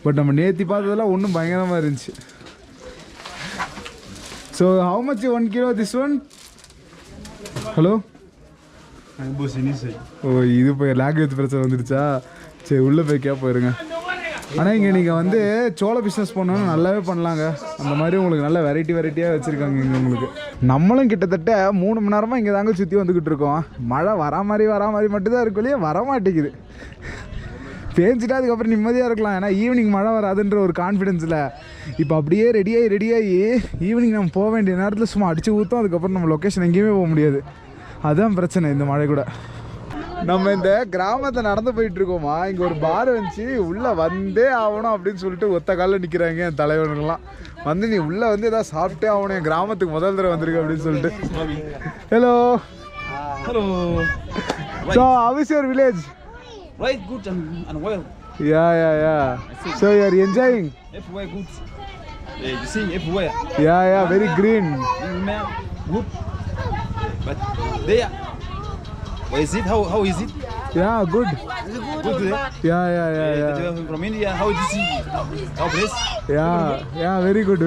பட் நம்ம நேற்றி பார்த்ததெல்லாம் ஒன்றும் பயங்கரமாக இருந்துச்சு. So how much 1 kilo this one? Hello, oh இது போய் லாங்குவேஜ் பிரச்சனை வந்துடுச்சா? சரி உள்ளே போய் போயிருங்க. ஆனால் இங்கே நீங்கள் வந்து சோள பிஸ்னஸ் பண்ணணும்னு நல்லாவே பண்ணலாங்க. அந்த மாதிரி உங்களுக்கு நல்ல வெரைட்டியாக வச்சுருக்காங்க இங்கே உங்களுக்கு. நம்மளும் கிட்டத்தட்ட 3 மணி நேரமாக இங்கே தாங்க சுற்றி வந்துக்கிட்டு இருக்கோம். மழை வரா மாதிரி மட்டும்தான் இருக்கும் இல்லையா, வரமாட்டேங்குது. பேஞ்சிட்டா அதுக்கப்புறம் நிம்மதியாக இருக்கலாம். ஏன்னா ஈவினிங் மழை வராதுன்ற ஒரு கான்ஃபிடென்ஸில் இப்போ அப்படியே ரெடியாகி ஈவினிங் நம்ம போக வேண்டிய நேரத்தில் சும்மா அடித்து ஊற்றும். அதுக்கப்புறம் நம்ம லொக்கேஷன் எங்கேயுமே போக முடியாது. அதுதான் பிரச்சனை இந்த மழை கூட. நம்ம இந்த கிராமத்தை நடந்து போயிட்டுருக்கோமா, இங்கே ஒரு பார் வந்துச்சு, உள்ளே வந்தே ஆகணும் அப்படின்னு சொல்லிட்டு ஒத்த காலில் நிற்கிறாங்க என் தலைவனுங்களாம். வந்து நீ உள்ளே வந்து எதாவது சாப்பிட்டே ஆகணும், என் கிராமத்துக்கு முதல் தடவை வந்திருக்கு அப்படின்னு சொல்லிட்டு. Hello. So how is your village? Right, good and well. Yeah. So you are enjoying? Everywhere good. You see everywhere. Yeah, very green. Good. But there, where is it? How is it? Yeah, good. Good there. Yeah. From India, how is it? How place? Yeah, very good.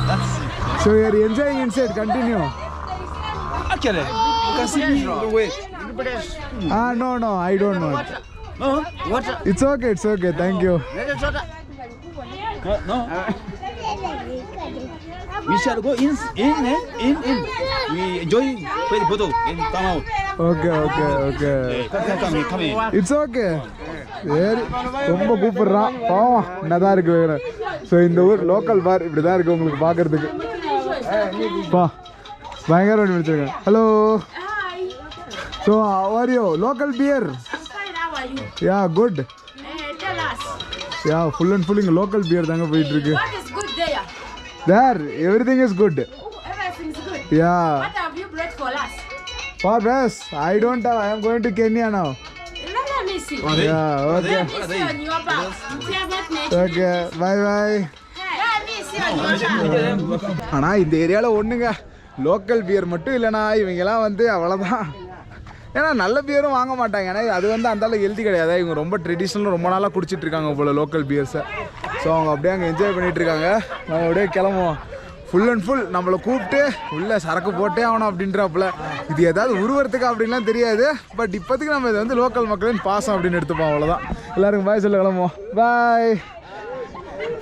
That's it. So you are enjoying inside, continue. Actually, you can see me the way. No, I don't know. No, what? It's okay, thank you. No. We shall go in. We enjoy take photo and come out. Okay. Come in. It's okay. ரொம்ப கூப்பிடுறான் பாவம் என்னதான் இருக்கு வேற. So இந்த ஊர் local பார் இப்படி தான் இருக்கு உங்களுக்கு பார்க்கறதுக்கு. பா பயங்கர வண்டி பிடிச்சிருக்கேன். Hello. So how are you? Local beer. Fine, how are you? Yeah, good. Tell us. Yeah, full and full இங்கே லோக்கல் பியர் தாங்க போயிட்டு இருக்கு. What is good there? There, everything is good. Oh, everything's good. Yeah. What have you brought for us? For us, I don't have. I am going to Kenya now. Let me see. Yeah, okay. Let me see on your back. Okay, bye. Let me see on your back. ஆனால் இந்த ஏரியாவில் ஒன்றுங்க local pier மட்டும் இல்லைனா இவங்கெல்லாம் வந்து அவ்வளோதான். ஏன்னா நல்ல பியரும் வாங்க மாட்டாங்க. ஏன்னா அது வந்து அந்தளவு ஹெல்த்தி கிடையாது. இவங்க ரொம்ப ட்ரெடிஷ்னல் ரொம்ப நாளாக குடிச்சிட்டு இருக்காங்க போல் லோக்கல் பியர்ஸை. ஸோ அவங்க அப்படியே அங்கே என்ஜாய் பண்ணிகிட்டு இருக்காங்க. நம்ம அப்படியே கிளம்புவோம். ஃபுல் அண்ட் ஃபுல் நம்மளை கூப்பிட்டு உள்ளே சரக்கு போட்டே ஆகணும் அப்படின்றாப்புல. இது ஏதாவது உருவறதுக்கு அப்படின்லாம் தெரியாது. பட் இப்போதைக்கு நம்ம இது வந்து லோக்கல் மக்களின் பாசம் அப்படின்னு எடுத்துப்போம். அவ்வளோதான். எல்லாருக்கும் பாய் சொல்ல கிளம்புவோம். பாய்.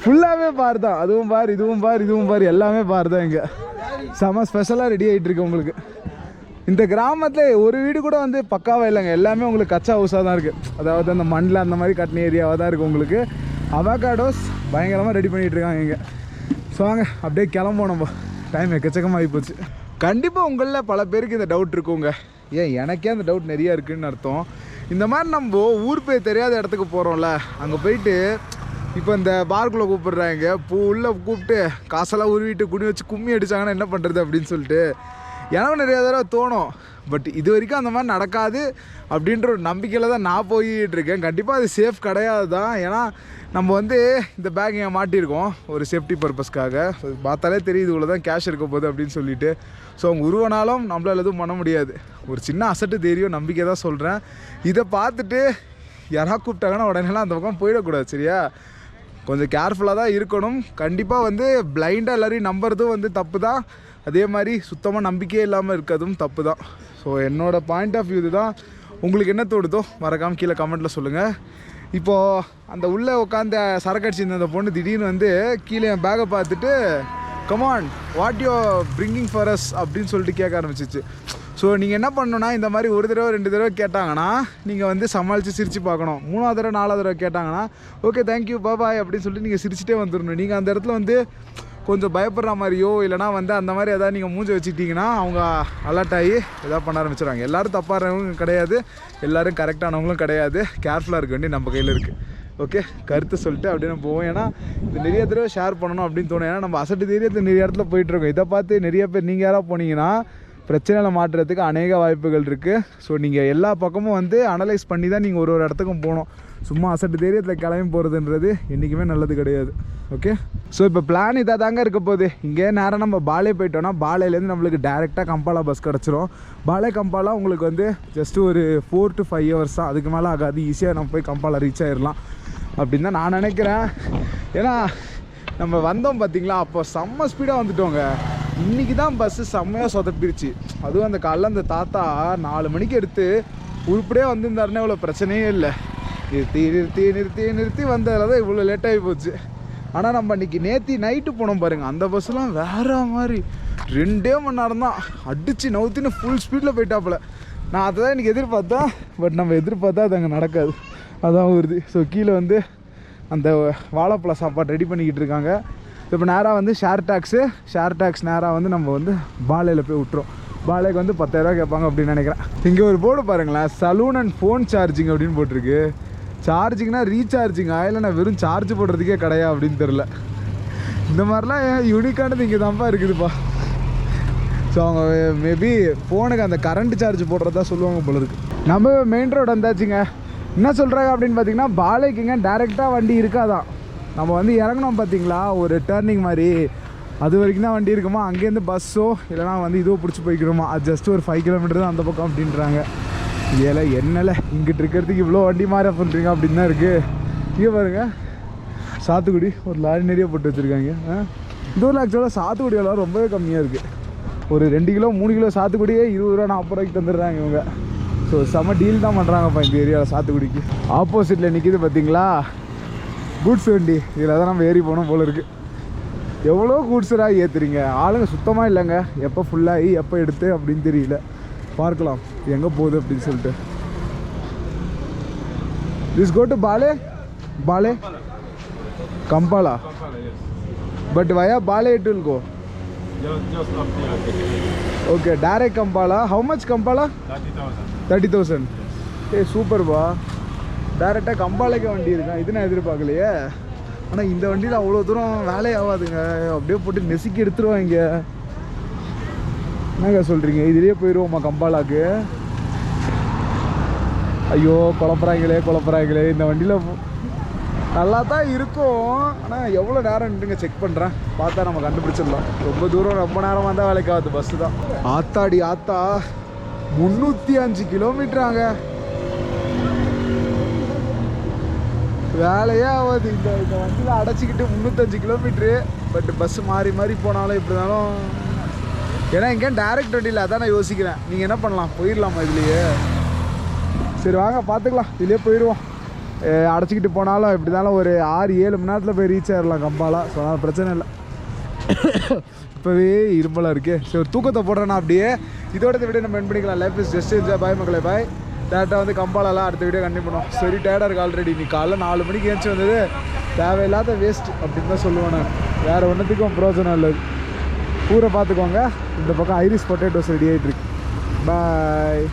ஃபுல்லாகவே பார் தான். அதுவும் பார், இதுவும் பார் எல்லாமே பார் தான். இங்கே செம ஸ்பெஷலாக ரெடி ஆகிட்டு இருக்கு உங்களுக்கு. இந்த கிராமத்தில் ஒரு வீடு கூட வந்து பக்காவாக இல்லைங்க. எல்லாமே உங்களுக்கு கச்சா ஹவுஸாக தான் இருக்குது. அதாவது அந்த மண்ணில் அந்த மாதிரி கட்டின ஏரியாவாக தான் இருக்குது உங்களுக்கு. அவகாடோஸ் பயங்கரமாக ரெடி பண்ணிகிட்ருக்காங்க இங்கே. ஸோ வாங்க அப்படியே கிளம்போம். நம்ம டைம் எக்கச்சக்கமாக ஆகிப்போச்சு. கண்டிப்பாக உங்களில் பல பேருக்கு இந்த டவுட் இருக்குங்க. எனக்கே அந்த டவுட் நிறையா இருக்குதுன்னு அர்த்தம். இந்த மாதிரி நம்ம ஊர் பேர் தெரியாத இடத்துக்கு போகிறோம்ல, அங்கே போயிட்டு இப்போ இந்த பார்க்குள்ளே கூப்பிட்றாங்க, உள்ளே கூப்பிட்டு காசெல்லாம் உருவிட்டு குடி வச்சு கும்மி அடித்தாங்கன்னா என்ன பண்ணுறது அப்படின்னு சொல்லிட்டு எனக்கு நிறைய தடவை தோணும். பட் இது வரைக்கும் அந்த மாதிரி நடக்காது அப்படின்ற ஒரு நம்பிக்கையில் தான் நான் போயிட்டு இருக்கேன். கண்டிப்பாக அது சேஃப் கிடையாது தான். ஏன்னா நம்ம வந்து இந்த பேக் இங்கே மாட்டியிருக்கோம் ஒரு சேஃப்டி பர்பஸ்க்காக. பார்த்தாலே தெரியுது இவ்வளோ தான் கேஷ் இருக்க போகுது அப்படின்னு சொல்லிட்டு. ஸோ அவங்க உருவனாலும் நம்மளால் எதுவும் பண்ண முடியாது. ஒரு சின்ன அசட்டு தெரியும், நம்பிக்கை தான் சொல்கிறேன். இதை பார்த்துட்டு யாராவது கூப்பிட்டாங்கன்னா உடனேலாம் அந்த பக்கம் போயிடக்கூடாது. சரியா? கொஞ்சம் கேர்ஃபுல்லாக தான் இருக்கணும். கண்டிப்பாக வந்து பிளைண்டாக எல்லோரையும் நம்புறதும் வந்து தப்பு தான். அதே மாதிரி சுத்தமாக நம்பிக்கையே இல்லாமல் இருக்கிறதும் தப்பு தான். ஸோ என்னோடய பாயிண்ட் ஆஃப் வியூ தான். உங்களுக்கு என்ன தோடுதோ மறக்காமல் கீழே கமெண்ட்டில் சொல்லுங்கள். இப்போது அந்த உள்ளே உட்காந்து சரக்கு அடிச்சிருந்த அந்த பொண்ணு திடீர்னு வந்து கீழே என் பேக்கை பார்த்துட்டு come on what you bringing for us அப்படின்னு சொல்லிட்டு கேட்க ஆரம்பிச்சிச்சு. ஸோ நீங்கள் என்ன பண்ணணுன்னா இந்த மாதிரி ஒரு தடவை 2 தடவை கேட்டாங்கன்னா நீங்கள் வந்து சமாளித்து சிரித்து பார்க்கணும். 3ஆவது தடவை 4ஆவது தடவை கேட்டாங்கன்னா ஓகே தேங்க்யூ பாய் அப்படின்னு சொல்லிட்டு நீங்கள் சிரிச்சிட்டே வந்துடணும். நீங்கள் அந்த இடத்துல வந்து கொஞ்சம் பயப்படுற மாதிரியோ இல்லைனா வந்து அந்த மாதிரி எதாவது நீங்கள் மூஞ்சி வச்சுக்கிட்டிங்கன்னா அவங்க அலர்ட் ஆகி எதாவது பண்ண ஆரம்பிச்சிடுவாங்க. எல்லோரும் தப்பாகிறவங்க கிடையாது, எல்லோரும் கரெக்டானவங்களும் கிடையாது. கேர்ஃபுல்லாக இருக்க வேண்டிய நம்ம கையில் இருக்குது. ஓகே, கருத்து சொல்லிட்டு அப்படின்னு போவோம். ஏன்னா இது நிறைய தடவை ஷேர் பண்ணணும் அப்படின்னு தோணும். ஏன்னா நம்ம அசட்டு தைரியத்தை நிறைய இடத்துல போயிட்டுருக்கோம். இதை பார்த்து நிறைய பேர் நீங்கள் யாராவது போனீங்கன்னா பிரச்சனையில் மாட்டுறதுக்கு அநேக வாய்ப்புகள் இருக்குது. ஸோ நீங்கள் எல்லா பக்கமும் வந்து அனலைஸ் பண்ணி தான் நீங்கள் ஒரு இடத்துக்கும் போகணும். சும்மா அசட்டு தைரியத்தில் கிளம்பி போகிறதுன்றது என்றைக்குமே நல்லது கிடையாது. ஓகே, ஸோ இப்போ பிளான் இதாக தாங்க இருக்க போகுது. இங்கே நேரம் நம்ம பாலே போயிட்டோன்னா பாலேலேருந்து நம்மளுக்கு டேரெக்டாக கம்பாலா பஸ் கிடச்சிரும். பாலே கம்பாலா உங்களுக்கு வந்து ஜஸ்ட்டு ஒரு 4 to 5 hours தான், அதுக்கு மேலே ஆகாது. ஈஸியாக நம்ம போய் கம்பாலா ரீச் ஆகிடலாம் அப்படின்னு தான் நான் நினைக்கிறேன். ஏன்னா நம்ம வந்தோம் பார்த்தீங்களா, அப்போ செம்ம ஸ்பீடாக வந்துட்டோங்க. இன்றைக்கி தான் பஸ்ஸு செம்மையாக சொதப்பிருச்சு. அதுவும் அந்த காலைல அந்த தாத்தா 4 மணிக்கு எடுத்து உருப்படியாக வந்திருந்தாருன்னா இவ்வளோ பிரச்சனையே இல்லை. நிறுத்தி வந்ததில் தான் இவ்வளோ லேட்டாகி போச்சு. ஆனால் நம்ம இன்றைக்கி நேற்று நைட்டு போனோம் பாருங்கள், அந்த பஸ்ஸெலாம் வேறு மாதிரி 2 மணி நேரம் தான் அடித்து நவுத்தின்னு ஃபுல் ஸ்பீடில் போயிட்டாப்புல. நான் அதை தான் இன்றைக்கி எதிர்பார்த்தேன். பட் நம்ம எதிர்பார்த்தா அது அங்கே நடக்காது, அதான் வருது. ஸோ கீழே வந்து அந்த வாழைப்பழ சாப்பாடு ரெடி பண்ணிக்கிட்டு இருக்காங்க. இப்போ நேராக வந்து ஷேர் டேக்ஸ் நேராக வந்து நம்ம வந்து பாலையில் போய் விட்டுரும். பாலைக்கு வந்து 10,000 கேட்பாங்க அப்படின்னு நினைக்கிறேன். இங்கே ஒரு போர்டு பாருங்களேன், சலூன் அண்ட் ஃபோன் சார்ஜிங் அப்படின்னு போட்டிருக்கு. சார்ஜிங்னா ரீசார்ஜிங்கா இல்லை நான் வெறும் சார்ஜ் போடுறதுக்கே கிடையா அப்படின்னு தெரில. இந்த மாதிரிலாம் யூனிக்கானது இங்கே தான்ப்பா இருக்குதுப்பா. ஸோ அவங்க மேபி ஃபோனுக்கு அந்த கரண்ட் சார்ஜ் போடுறதா சொல்லுவாங்க போல இருக்கு. நம்ம மெயின் ரோடு வந்தாச்சுங்க. என்ன சொல்கிறாங்க அப்படின்னு பார்த்தீங்கன்னா பாலேக்குங்க டேரெக்டாக வண்டி இருக்காதான். நம்ம வந்து இறங்கணும் பார்த்தீங்களா ஒரு டேர்னிங் மாதிரி, அது வரைக்கும் தான் வண்டி இருக்குமா. அங்கேருந்து பஸ்ஸோ இல்லைனா வந்து இதுவோ பிடிச்சி போய்க்கிறோமா. அது ஜஸ்ட் ஒரு 5 கிலோமீட்டர் தான் அந்த பக்கம் அப்படின்றாங்க. ஏல என்னல இங்கிட்டு இருக்கிறதுக்கு இவ்வளோ வண்டி மாற பண்ணுறீங்க அப்படின்னு தான் இருக்குது. இங்கே பாருங்க சாத்துக்குடி ஒரு லாரி நிறைய போட்டு வச்சுருக்காங்க. இந்த ஊரில் ஆக்சுவலாக சாத்துக்குடி எல்லாம் ரொம்பவே கம்மியாக இருக்குது. ஒரு 2 கிலோ 3 கிலோ சாத்துக்குடியே 20 ரூபா 40 ரூபாய்க்கு தந்துடுறாங்க இவங்க. ஸோ செம்ம டீல் தான் பண்ணுறாங்கப்பா இந்த ஏரியாவில் சாத்துக்குடிக்கு. ஆப்போசிட்டில் நிற்கிது பார்த்தீங்களா கூட்ஸ் வண்டி. இதில் தான் நம்ம ஏறி போனோம் போல இருக்குது. எவ்வளோ கூட்ஸராக ஏற்றுறீங்க, ஆளுங்க சுத்தமாக இல்லைங்க. எப்போ ஃபுல்லாகி எப்போ எடுத்து அப்படின்னு தெரியல. பார்க்கலாம் எங்கே போகுது அப்படின்னு சொல்லிட்டு. திஸ் கோ டு பாலே கம்பாலா பட் வயா பாலே it will go. Just up there. Okay direct Kampala. How much Kampala? 30,000. சூப்பர்பா. டேரெக்டாக கம்பாலைக்கு வண்டி இருக்கேன். இது நான் எதிர்பார்க்கலையே. ஆனால் இந்த வண்டியில் அவ்வளோ தூரம் வேலையே ஆகாதுங்க. அப்படியே போட்டு நெசுக்கி எடுத்துருவாங்க. என்னங்க சொல்கிறீங்க? இதுலேயே போயிடுவோம்மா கம்பாலாக்கு? ஐயோ குழப்பறாங்களே. இந்த வண்டியில் நல்லா தான் இருக்கும். ஆனால் எவ்வளோ நேரம் நின்றுங்க செக் பண்ணுறேன். பார்த்தா நம்ம கண்டுபிடிச்சிடலாம். ரொம்ப தூரம் ரொம்ப நேரமாக இருந்தால் வேலைக்கு ஆகுது பஸ்ஸு தான். ஆத்தாடி ஆத்தா 305 கிலோமீட்டராங்க. வேலையே ஆகாது இந்த வண்டியில் அடைச்சிக்கிட்டு 305 கிலோமீட்ரு. பட் பஸ்ஸு மாறி போனாலும் இப்படி இருந்தாலும், ஏன்னா எங்கேயும் டேரெக்ட் வண்டியில் அதான் நான் யோசிக்கிறேன். நீங்கள் என்ன பண்ணலாம், போயிடலாமா இதுலேயே? சரி வாங்க பார்த்துக்கலாம், இதுலேயே போயிடுவோம். அடைச்சிக்கிட்டு போனாலும் எப்படி இருந்தாலும் ஒரு 6-7 மணி நேரத்தில் போய் ரீச் ஆகிடலாம் கம்பாலா. ஸோ அதனால் பிரச்சனை இல்லை. இப்போவே இரும்பலாக இருக்குது. சரி ஒரு தூக்கத்தை போடுறேன்னா அப்படியே. இதோட வீடியோ நம்ம என் பண்ணிக்கலாம். Life is just enjoy. Bye மக்களே பாய். டேரெக்டாக வந்து கம்பாலாலாம் அடுத்த வீடியோ கண்டிப்பாக பண்ணுவோம். சரி டயர்டாக இருக்குது ஆல்ரெடி. நீ காலைல 4 மணிக்கு ஏஞ்சி வந்தது தேவையில்லாத வேஸ்ட் அப்படின்னு தான் சொல்லுவேன் நான். வேறு ஒன்றுத்துக்கும் பிரோஜனம் இல்லை. ஊரை பார்த்துக்கோங்க. இந்த பக்கம் ஐரிஷ் பொட்டேட்டோஸ் ரெடி ஆகிட்டுருக்கு. பாய்.